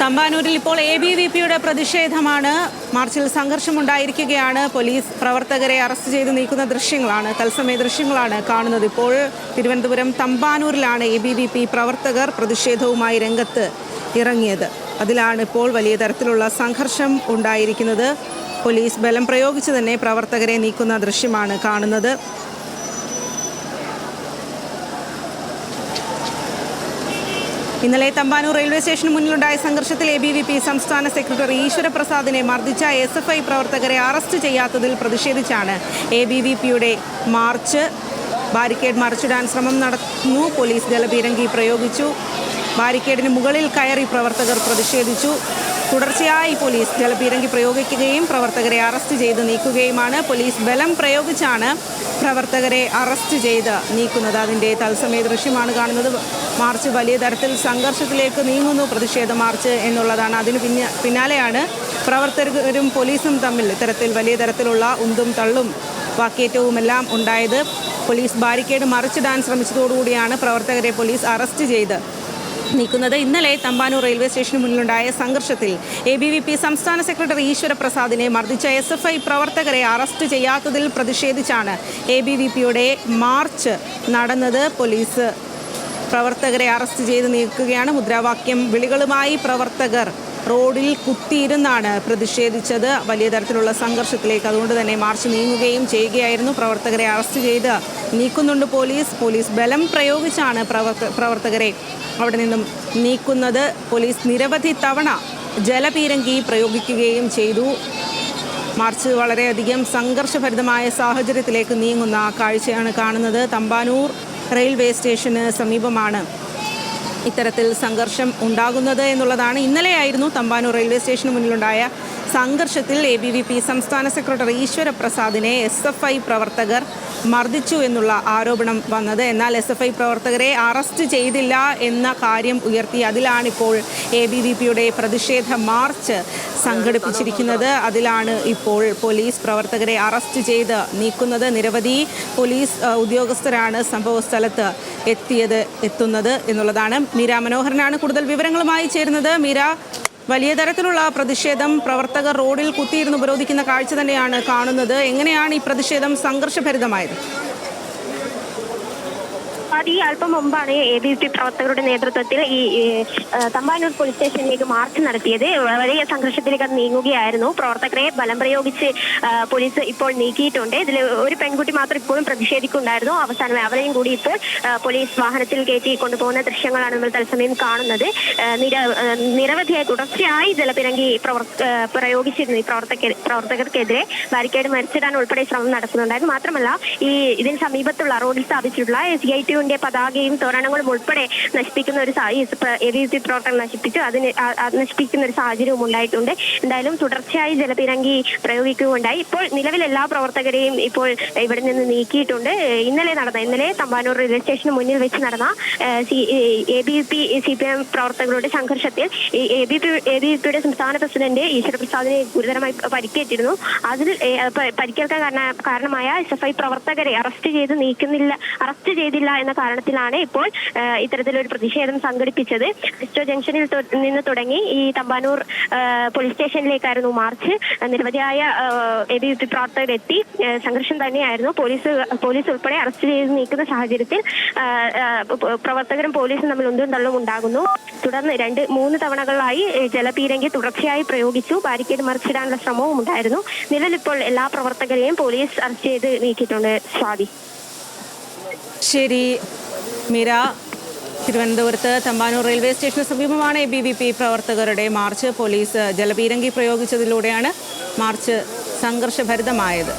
തമ്പാനൂരിൽ ഇപ്പോൾ ABVPയുടെ പ്രതിഷേധമാണ്. മാർച്ചിൽ സംഘർഷമുണ്ടായിരിക്കുകയാണ്. പോലീസ് പ്രവർത്തകരെ അറസ്റ്റ് ചെയ്ത് നീക്കുന്ന ദൃശ്യങ്ങളാണ്, തത്സമയ ദൃശ്യങ്ങളാണ് കാണുന്നത്. ഇപ്പോൾ തിരുവനന്തപുരം തമ്പാനൂരിലാണ് ABVP പ്രവർത്തകർ പ്രതിഷേധവുമായി രംഗത്ത് ഇറങ്ങിയത്. അതിലാണ് ഇപ്പോൾ വലിയ തരത്തിലുള്ള സംഘർഷം ഉണ്ടായിരിക്കുന്നത്. പോലീസ് ബലം പ്രയോഗിച്ച് തന്നെ പ്രവർത്തകരെ നീക്കുന്ന ദൃശ്യമാണ് കാണുന്നത്. ഇന്നലെ തമ്പാനൂർ റെയിൽവേ സ്റ്റേഷന് മുന്നിലുണ്ടായ സംഘർഷത്തിൽ ABVP സംസ്ഥാന സെക്രട്ടറി ഈശ്വരപ്രസാദിനെ മർദ്ദിച്ച SFI പ്രവർത്തകരെ അറസ്റ്റ് ചെയ്യാത്തതിൽ പ്രതിഷേധിച്ചാണ് ABVPയുടെ മാർച്ച്. ബാരിക്കേഡ് മറിച്ചിടാൻ ശ്രമം നടന്നു. പോലീസ് ജലപീരങ്കി പ്രയോഗിച്ചു. ബാരിക്കേഡിന് മുകളിൽ കയറി പ്രവർത്തകർ പ്രതിഷേധിച്ചു. തുടർച്ചയായി പോലീസ് ജലപീരങ്കി പ്രയോഗിക്കുകയും പ്രവർത്തകരെ അറസ്റ്റ് ചെയ്ത് നീക്കുകയുമാണ്. പോലീസ് ബലം പ്രയോഗിച്ചാണ് പ്രവർത്തകരെ അറസ്റ്റ് ചെയ്ത് നീക്കുന്നത്. അതിൻ്റെ തത്സമയ ദൃശ്യമാണ് കാണുന്നത്. മാർച്ച് വലിയ തരത്തിൽ സംഘർഷത്തിലേക്ക് നീങ്ങുന്നു. പ്രതിഷേധ മാർച്ച് എന്നുള്ളതാണ്. അതിന് പിന്നാലെയാണ് പ്രവർത്തകരും പോലീസും തമ്മിൽ ഇത്തരത്തിൽ വലിയ തരത്തിലുള്ള ഉന്തും തള്ളും വാക്കേറ്റവുമെല്ലാം ഉണ്ടായത്. പോലീസ് ബാരിക്കേഡ് മറിച്ചിടാൻ ശ്രമിച്ചതോടുകൂടിയാണ് പ്രവർത്തകരെ പോലീസ് അറസ്റ്റ് ചെയ്ത് നീക്കുന്നത്. ഇന്നലെ തമ്പാനൂർ റെയിൽവേ സ്റ്റേഷന് മുന്നിലുണ്ടായ സംഘർഷത്തിൽ ABVP സംസ്ഥാന സെക്രട്ടറി ഈശ്വരപ്രസാദിനെ മർദ്ദിച്ച SFI പ്രവർത്തകരെ അറസ്റ്റ് ചെയ്യാത്തതിൽ പ്രതിഷേധിച്ചാണ് ABVPയുടെ മാർച്ച് നടന്നത്. പോലീസ് പ്രവർത്തകരെ അറസ്റ്റ് ചെയ്ത് നീക്കുകയാണ്. മുദ്രാവാക്യം വിളികളുമായി പ്രവർത്തകർ റോഡിൽ കുത്തിയിരുന്നാണ് പ്രതിഷേധിച്ചത്. വലിയ തരത്തിലുള്ള സംഘർഷത്തിലേക്ക് അതുകൊണ്ട് തന്നെ മാർച്ച് നീങ്ങുകയും ചെയ്യുകയായിരുന്നു. പ്രവർത്തകരെ അറസ്റ്റ് ചെയ്ത് നീക്കുന്നുണ്ട് പോലീസ് ബലം പ്രയോഗിച്ചാണ് പ്രവർത്തകരെ അവിടെ നിന്നും നീക്കുന്നത്. പോലീസ് നിരവധി തവണ ജലപീരങ്കി പ്രയോഗിക്കുകയും ചെയ്തു. മാർച്ച് വളരെയധികം സംഘർഷഭരിതമായ സാഹചര്യത്തിലേക്ക് നീങ്ങുന്ന കാഴ്ചയാണ് കാണുന്നത്. തമ്പാനൂർ റെയിൽവേ സ്റ്റേഷന് സമീപമാണ് ഇത്തരത്തിൽ സംഘർഷം ഉണ്ടാകുന്നത് എന്നുള്ളതാണ്. ഇന്നലെയായിരുന്നു തമ്പാനൂർ റെയിൽവേ സ്റ്റേഷന് മുന്നിലുണ്ടായ സംഘർഷത്തിൽ ABVP സംസ്ഥാന സെക്രട്ടറി ഈശ്വരപ്രസാദിനെ SFI പ്രവർത്തകർ മർദ്ദിച്ചു എന്നുള്ള ആരോപണം വന്നത്. എന്നാൽ SFI പ്രവർത്തകരെ അറസ്റ്റ് ചെയ്തില്ല എന്ന കാര്യം ഉയർത്തി അതിലാണിപ്പോൾ ABVPയുടെ പ്രതിഷേധ മാർച്ച് സംഘടിപ്പിച്ചിരിക്കുന്നത്. അതിലാണ് ഇപ്പോൾ പോലീസ് പ്രവർത്തകരെ അറസ്റ്റ് ചെയ്ത് നീക്കുന്നത്. നിരവധി പോലീസ് ഉദ്യോഗസ്ഥരാണ് സംഭവ സ്ഥലത്ത് എത്തുന്നത് എന്നുള്ളതാണ്. മീര മനോഹരനാണ് കൂടുതൽ വിവരങ്ങളുമായി ചേരുന്നത്. മീര, വലിയ തരത്തിലുള്ള പ്രതിഷേധം, പ്രവർത്തകർ റോഡിൽ കുത്തിയിരുന്ന് ഉപരോധിക്കുന്ന കാഴ്ച തന്നെയാണ് കാണുന്നത്. എങ്ങനെയാണ് ഈ പ്രതിഷേധം സംഘർഷഭരിതമായത്? ഈ അല്പം മുമ്പാണ് ABVP പ്രവർത്തകരുടെ നേതൃത്വത്തിൽ ഈ തമ്പാനൂർ പോലീസ് സ്റ്റേഷനിലേക്ക് മാർച്ച് നടത്തിയത്. വലിയ സംഘർഷത്തിലേക്ക് അത് നീങ്ങുകയായിരുന്നു. പ്രവർത്തകരെ ബലം പ്രയോഗിച്ച് പോലീസ് ഇപ്പോൾ നീക്കിയിട്ടുണ്ട്. ഇതിൽ ഒരു പെൺകുട്ടി മാത്രം ഇപ്പോഴും പ്രതിഷേധിക്കുന്നുണ്ടായിരുന്നു. അവസാനം അവരെയും കൂടി ഇപ്പോൾ പോലീസ് വാഹനത്തിൽ കയറ്റി കൊണ്ടുപോകുന്ന ദൃശ്യങ്ങളാണ് നമ്മൾ തത്സമയം കാണുന്നത്. നിരവധിയായി തുടർച്ചയായി ജലപിരങ്കി പ്രയോഗിച്ചിരുന്നു. ഈ പ്രവർത്തകർക്കെതിരെ ബാരിക്കേഡ് മറിച്ചിടാൻ ഉൾപ്പെടെ ശ്രമം നടക്കുന്നുണ്ടായിരുന്നു. മാത്രമല്ല ഇതിന് സമീപത്തുള്ള റോഡിൽ സ്ഥാപിച്ചിട്ടുള്ള CITU പതാകയും തോരണങ്ങളും ഉൾപ്പെടെ നശിപ്പിക്കുന്ന ഒരു ABVP പ്രവർത്തനം നശിപ്പിക്കുന്ന ഒരു സാഹചര്യവും ഉണ്ടായിട്ടുണ്ട്. എന്തായാലും തുടർച്ചയായി ജലപീരങ്കി പ്രയോഗിക്കുകയുണ്ടായി. ഇപ്പോൾ നിലവിൽ എല്ലാ പ്രവർത്തകരെയും ഇപ്പോൾ ഇവിടെ നിന്ന് നീക്കിയിട്ടുണ്ട്. ഇന്നലെ തമ്പാനൂർ റെയിൽവേ സ്റ്റേഷന് മുന്നിൽ വെച്ച് നടന്ന ABVP CPM പ്രവർത്തകരുടെ സംഘർഷത്തിൽ ABVPയുടെ സംസ്ഥാന പ്രസിഡന്റ് ഈശ്വരപ്രസാദിനെ ഗുരുതരമായി പരിക്കേറ്റിരുന്നു. അതിൽ പരിക്കേൽക്കാൻ കാരണമായ SFI പ്രവർത്തകരെ അറസ്റ്റ് ചെയ്തില്ല എന്ന കാരണത്തിലാണ് ഇപ്പോൾ ഇത്തരത്തിലൊരു പ്രതിഷേധം സംഘടിപ്പിച്ചത്. ക്രിസ്റ്റോ ജംഗ്ഷനിൽ നിന്ന് തുടങ്ങി ഈ തമ്പാനൂർ പോലീസ് സ്റ്റേഷനിലേക്കായിരുന്നു മാർച്ച്. നിരവധിയായ ABVP പ്രവർത്തകരെത്തി. സംഘർഷം തന്നെയായിരുന്നു. പോലീസ് ഉൾപ്പെടെ അറസ്റ്റ് ചെയ്ത് നീക്കുന്ന സാഹചര്യത്തിൽ പ്രവർത്തകരും പോലീസും തമ്മിൽ ഉന്തും തള്ളും ഉണ്ടാകുന്നു. തുടർന്ന് 2-3 തവണകളായി ജലപീരങ്കി തുടർച്ചയായി പ്രയോഗിച്ചു. ബാരിക്കേഡ് മറിച്ചിടാനുള്ള ശ്രമവും ഉണ്ടായിരുന്നു. നിലവിലിപ്പോൾ എല്ലാ പ്രവർത്തകരെയും പോലീസ് അറസ്റ്റ് ചെയ്ത് നീക്കിയിട്ടുണ്ട്. സ്വാതി. ശരി മീര, തിരുവനന്തപുരത്ത് തമ്പാനൂർ റെയിൽവേ സ്റ്റേഷന് സമീപമാണ് ABVP പ്രവർത്തകരുടെ മാർച്ച്. പോലീസ് ജലപീരങ്കി പ്രയോഗിച്ചതിലൂടെയാണ് മാർച്ച് സംഘർഷഭരിതമായത്.